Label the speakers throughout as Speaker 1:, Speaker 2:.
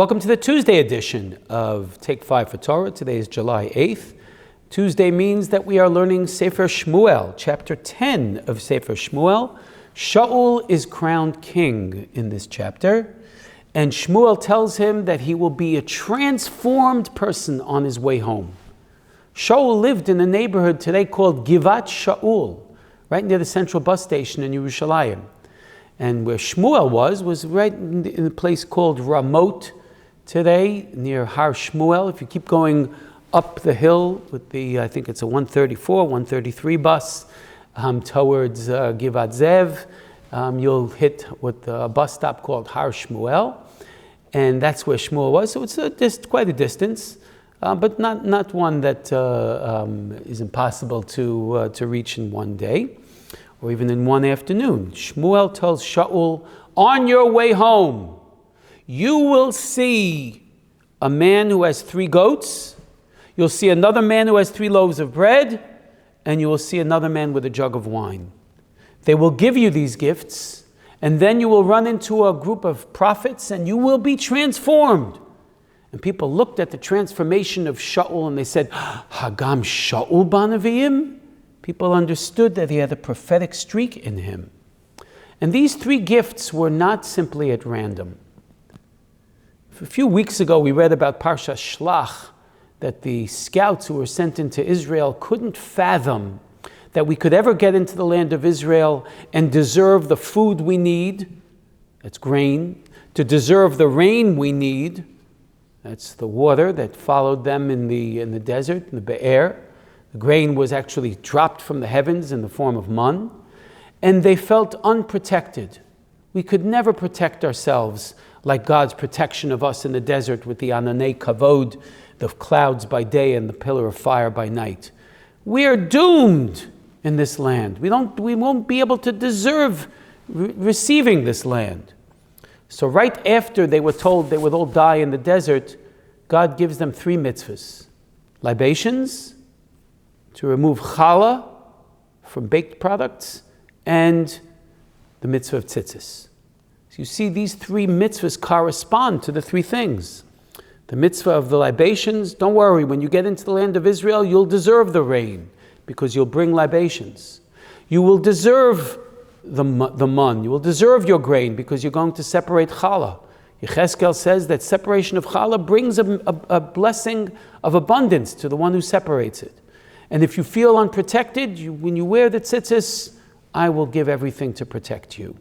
Speaker 1: Welcome to the Tuesday edition of Take 5 for Torah. Today is July 8th. Tuesday means that we are learning Sefer Shmuel, chapter 10 of Sefer Shmuel. Shaul is crowned king in this chapter, and Shmuel tells him that he will be a transformed person on his way home. Shaul lived in a neighborhood today called Givat Shaul, right near the central bus station in Yerushalayim. And where Shmuel was right in a place called Ramot today, near Har Shmuel. If you keep going up the hill with the, I think it's a 134, 133 bus towards Givat Zev, you'll hit what a bus stop called Har Shmuel. And that's where Shmuel was. So it's quite a distance, but not one that is impossible to reach in one day or even in one afternoon. Shmuel tells Shaul, on your way home, you will see a man who has 3 goats, you'll see another man who has 3 loaves of bread, and you will see another man with a jug of wine. They will give you these gifts, and then you will run into a group of prophets, and you will be transformed. And people looked at the transformation of Shaul, and they said, Hagam Shaul Banavim? People understood that he had a prophetic streak in him. And these 3 gifts were not simply at random. A few weeks ago, we read about Parsha Shlach, that the scouts who were sent into Israel couldn't fathom that we could ever get into the land of Israel and deserve the food we need, that's grain, to deserve the rain we need, that's the water that followed them in the desert, in the Be'er. The grain was actually dropped from the heavens in the form of man, and they felt unprotected. We could never protect ourselves like God's protection of us in the desert with the Ananei Kavod, the clouds by day and the pillar of fire by night. We are doomed in this land. We won't be able to deserve receiving this land. So right after they were told they would all die in the desert, God gives them 3 mitzvahs. Libations, to remove challah from baked products, and the mitzvah of tzitzis. So you see, these 3 mitzvahs correspond to the 3 things. The mitzvah of the libations, don't worry, when you get into the land of Israel, you'll deserve the rain because you'll bring libations. You will deserve the man, you will deserve your grain because you're going to separate challah. Yechezkel says that separation of challah brings a blessing of abundance to the one who separates it. And if you feel unprotected, when you wear the tzitzis, I will give everything to protect you.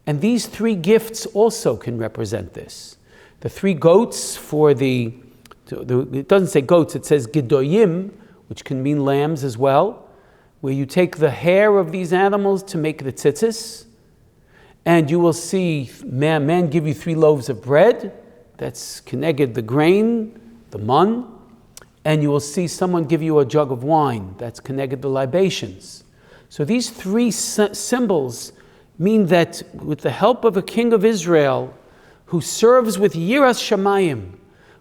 Speaker 1: And these 3 gifts also can represent this. The 3 goats it doesn't say goats, it says gedoyim, which can mean lambs as well, where you take the hair of these animals to make the tzitzis, and you will see man give you 3 loaves of bread, that's keneged the grain, the man, and you will see someone give you a jug of wine, that's keneged the libations. So these 3 symbols mean that with the help of a king of Israel who serves with Yiras Shamayim,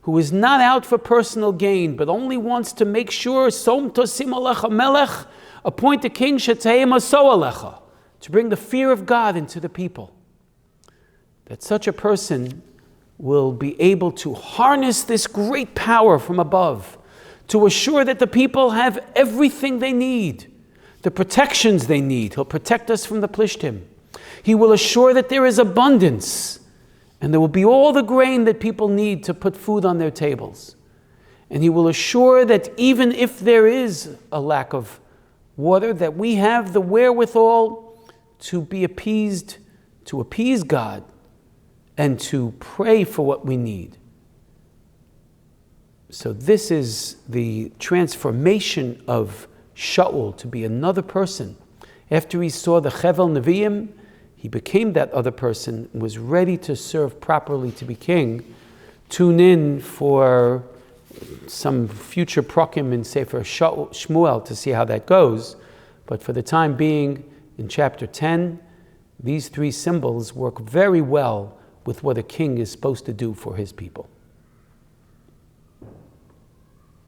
Speaker 1: who is not out for personal gain, but only wants to make sure, Som Tosim Alecha Melech, appoint a king, Shetayim Aso Alecha, to bring the fear of God into the people. That such a person will be able to harness this great power from above, to assure that the people have everything they need, the protections they need. He'll protect us from the Plishtim. He will assure that there is abundance, and there will be all the grain that people need to put food on their tables. And he will assure that even if there is a lack of water, that we have the wherewithal to be appeased, to appease God, and to pray for what we need. So this is the transformation of Shaul to be another person. After he saw the Chevel Nevi'im, he became that other person, was ready to serve properly to be king. Tune in for some future prokim in Sefer Shmuel to see how that goes. But for the time being, in chapter 10, these 3 symbols work very well with what a king is supposed to do for his people.